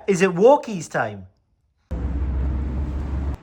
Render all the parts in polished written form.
Is it walkies time?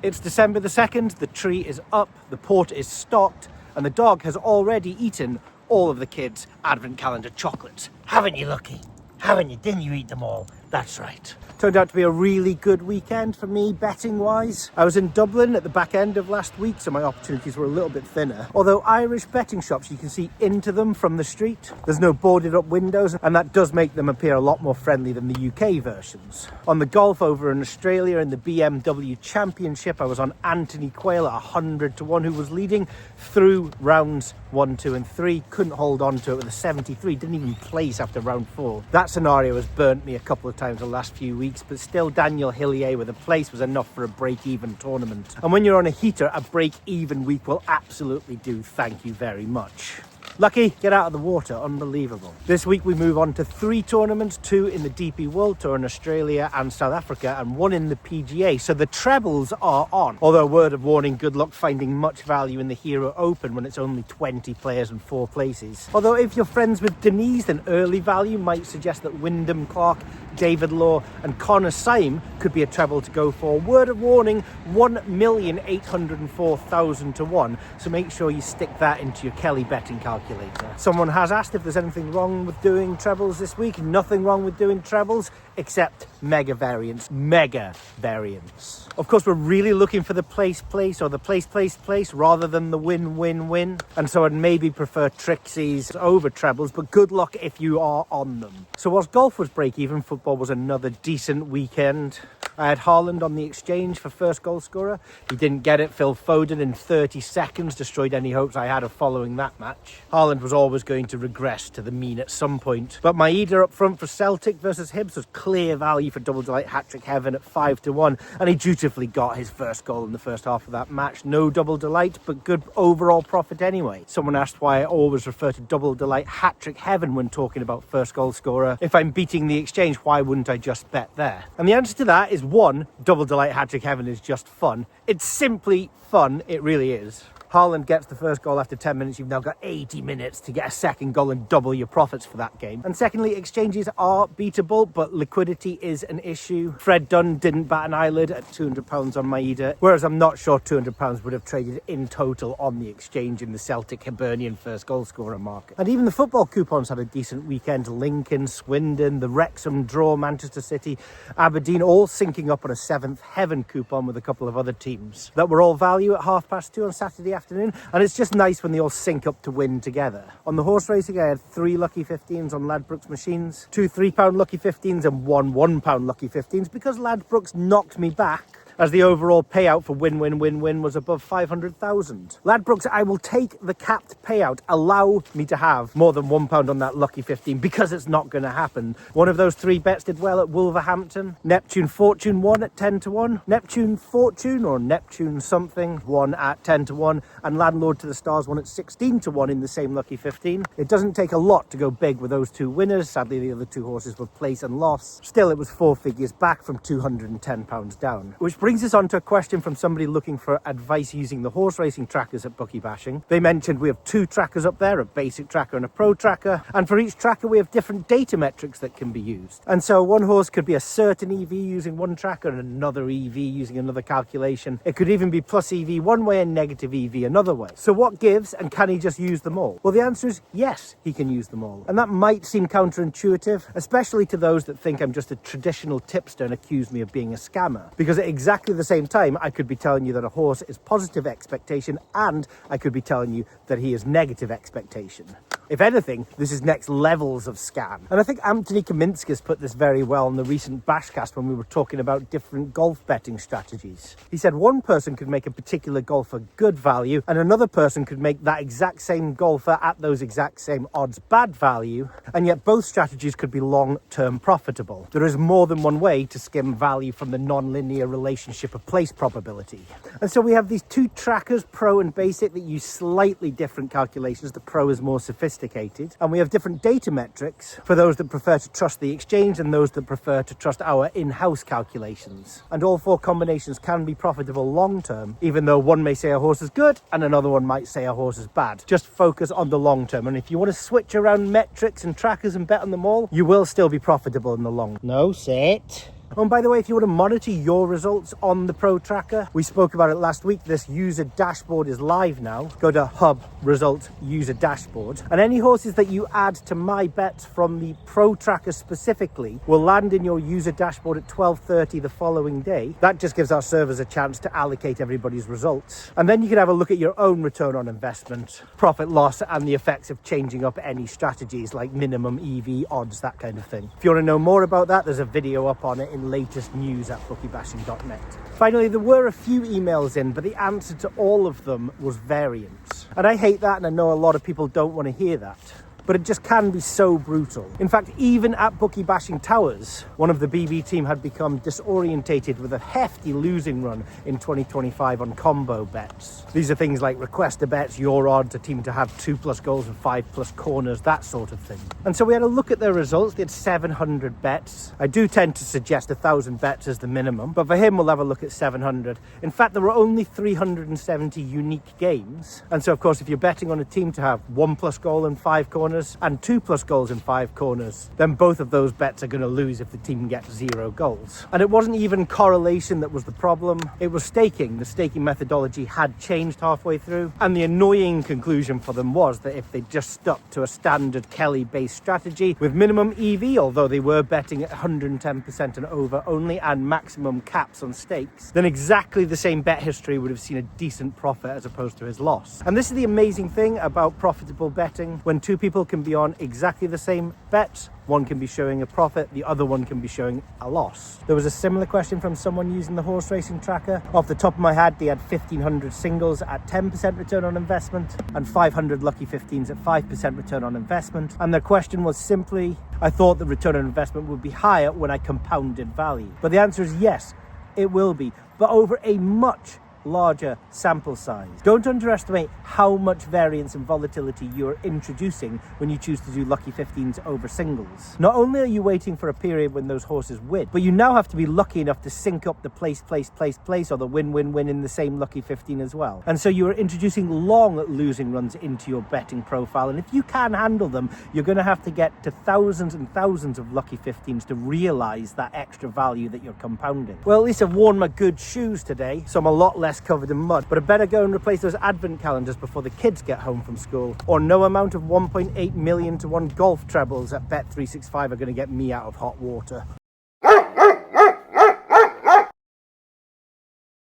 It's December the 2nd, the tree is up, the port is stocked, and the dog has already eaten all of the kids' advent calendar chocolates. Haven't you, Lucky? Haven't you? Didn't you eat them all? That's right. Turned out to be a really good weekend for me, betting-wise. I was in Dublin at the back end of last week, so my opportunities were a little bit thinner. Although Irish betting shops, you can see into them from the street. There's no boarded-up windows, and that does make them appear a lot more friendly than the UK versions. On the golf over in Australia in the BMW Championship, I was on Anthony Quayle at 100-1, who was leading through rounds 1, 2 and 3. Couldn't hold on to it with a 73, didn't even place after round 4. That scenario has burnt me a couple of times the last few weeks, but still Daniel Hillier with a place was enough for a break-even tournament. And when you're on a heater, a break-even week will absolutely do. Thank you very much. Lucky, get out of the water, unbelievable. This week we move on to 3 tournaments, 2 in the DP World Tour in Australia and South Africa, and 1 in the PGA, so the trebles are on. Although, word of warning, good luck finding much value in the Hero Open when it's only 20 players and 4 places. Although if you're friends with Denise, then early value might suggest that Wyndham Clark, David Law and Connor Syme could be a treble to go for. Word of warning, 1,804,000 to 1, so make sure you stick that into your Kelly betting calculator. Someone has asked if there's anything wrong with doing trebles this week. Nothing wrong with doing trebles except mega variance. Of course, we're really looking for the place or the place rather than the win. And so I'd maybe prefer Trixies over trebles, but good luck if you are on them. So whilst golf was break even, football was another decent weekend. I had Haaland on the exchange for first goal scorer. He didn't get it. Phil Foden in 30 seconds destroyed any hopes I had of following that match. Haaland was always going to regress to the mean at some point. But Maeda up front for Celtic versus Hibs was clear value for double delight hat-trick heaven at 5-1. And he dutifully got his first goal in the first half of that match. No double delight, but good overall profit anyway. Someone asked why I always refer to double delight hat-trick heaven when talking about first goal scorer. If I'm beating the exchange, why wouldn't I just bet there? And the answer to that is 1, double delight hat-trick heaven is just fun. It's simply fun, it really is. Haaland gets the first goal after 10 minutes, you've now got 80 minutes to get a second goal and double your profits for that game. And secondly, exchanges are beatable, but liquidity is an issue. Fred Dunn didn't bat an eyelid at £200 on Maeda, whereas I'm not sure £200 would have traded in total on the exchange in the Celtic Hibernian first goal scorer market. And even the football coupons had a decent weekend. Lincoln, Swindon, the Wrexham draw, Manchester City, Aberdeen, all syncing up on a 7th heaven coupon with a couple of other teams that were all value at 2:30 on Saturday afternoon, and it's just nice when they all sync up to win together. On the horse racing, I had 3 lucky 15s on Ladbrokes machines, 2 £3 lucky 15s and 1 £1 lucky 15s, because Ladbrokes knocked me back as the overall payout for win was above 500,000. Ladbrokes, I will take the capped payout. Allow me to have more than £1 on that lucky 15, because it's not going to happen. One of those 3 bets did well at Wolverhampton. Neptune Fortune won at 10-1. Neptune Fortune or Neptune something won at 10-1. And Landlord to the Stars won at 16-1 in the same lucky 15. It doesn't take a lot to go big with those 2 winners. Sadly, the other 2 horses were place and loss. Still, it was 4 figures back from £210 down. Which brings us on to a question from somebody looking for advice using the horse racing trackers at Bookie Bashing. They mentioned we have 2 trackers up there, a basic tracker and a pro tracker. And for each tracker, we have different data metrics that can be used. And so one horse could be a certain EV using one tracker and another EV using another calculation. It could even be plus EV one way and negative EV another way. So what gives, and can he just use them all? Well, the answer is yes, he can use them all. And that might seem counterintuitive, especially to those that think I'm just a traditional tipster and accuse me of being a scammer. Because at exactly the same time, I could be telling you that a horse is positive expectation, and I could be telling you that he is negative expectation. If anything, this is next levels of scam. And I think Anthony Kaminskis put this very well in the recent Bashcast when we were talking about different golf betting strategies. He said one person could make a particular golfer good value, and another person could make that exact same golfer at those exact same odds bad value, and yet both strategies could be long-term profitable. There is more than one way to skim value from the non-linear relationship of place probability. And so we have these 2 trackers, pro and basic, that use slightly different calculations. The pro is more sophisticated, and we have different data metrics for those that prefer to trust the exchange and those that prefer to trust our in-house calculations. And all 4 combinations can be profitable long-term, even though one may say a horse is good and another one might say a horse is bad. Just focus on the long-term, and if you want to switch around metrics and trackers and bet on them all, you will still be profitable in the long. No, sit. Oh, and by the way, if you want to monitor your results on the Pro Tracker, we spoke about it last week. This user dashboard is live now. Go to Hub Result User Dashboard. And any horses that you add to my bets from the Pro Tracker specifically will land in your user dashboard at 12:30 the following day. That just gives our servers a chance to allocate everybody's results. And then you can have a look at your own return on investment, profit loss, and the effects of changing up any strategies like minimum EV, odds, that kind of thing. If you want to know more about that, there's a video up on it in latest news at bookiebashing.net. Finally, there were a few emails in, but the answer to all of them was variance. And I hate that, and I know a lot of people don't want to hear that. But it just can be so brutal. In fact, even at Bookie Bashing Towers, one of the BB team had become disorientated with a hefty losing run in 2025 on Combobets. These are things like requester bets, your odds, a team to have 2+ goals and 5+ corners, that sort of thing. And so we had a look at their results. They had 700 bets. I do tend to suggest 1,000 bets as the minimum, but for him, we'll have a look at 700. In fact, there were only 370 unique games. And so, of course, if you're betting on a team to have 1+ goal and 5 corners, and 2+ goals in 5 corners, then both of those bets are going to lose if the team gets 0 goals. And it wasn't even correlation that was the problem, it was staking. The staking methodology had changed halfway through, and the annoying conclusion for them was that if they just stuck to a standard Kelly-based strategy with minimum EV, although they were betting at 110% and over only, and maximum caps on stakes, then exactly the same bet history would have seen a decent profit as opposed to his loss. And this is the amazing thing about profitable betting. When two people can be on exactly the same bets, one can be showing a profit, the other one can be showing a loss. There was a similar question from someone using the horse racing tracker. Off the top of my head, they had 1,500 singles at 10% return on investment and 500 lucky 15s at 5% return on investment. And their question was simply, I thought the return on investment would be higher when I compounded value. But the answer is yes, it will be, but over a much larger sample size. Don't underestimate how much variance and volatility you're introducing when you choose to do lucky 15s over singles. Not only are you waiting for a period when those horses win, but you now have to be lucky enough to sync up the place, or the win in the same lucky 15 as well. And so you're introducing long losing runs into your betting profile, and if you can handle them, you're going to have to get to thousands and thousands of lucky 15s to realize that extra value that you're compounding. Well, at least I've worn my good shoes today, so I'm a lot less covered in mud, but I better go and replace those advent calendars before the kids get home from school, or no amount of 1.8 million to 1 golf trebles at Bet365 are going to get me out of hot water.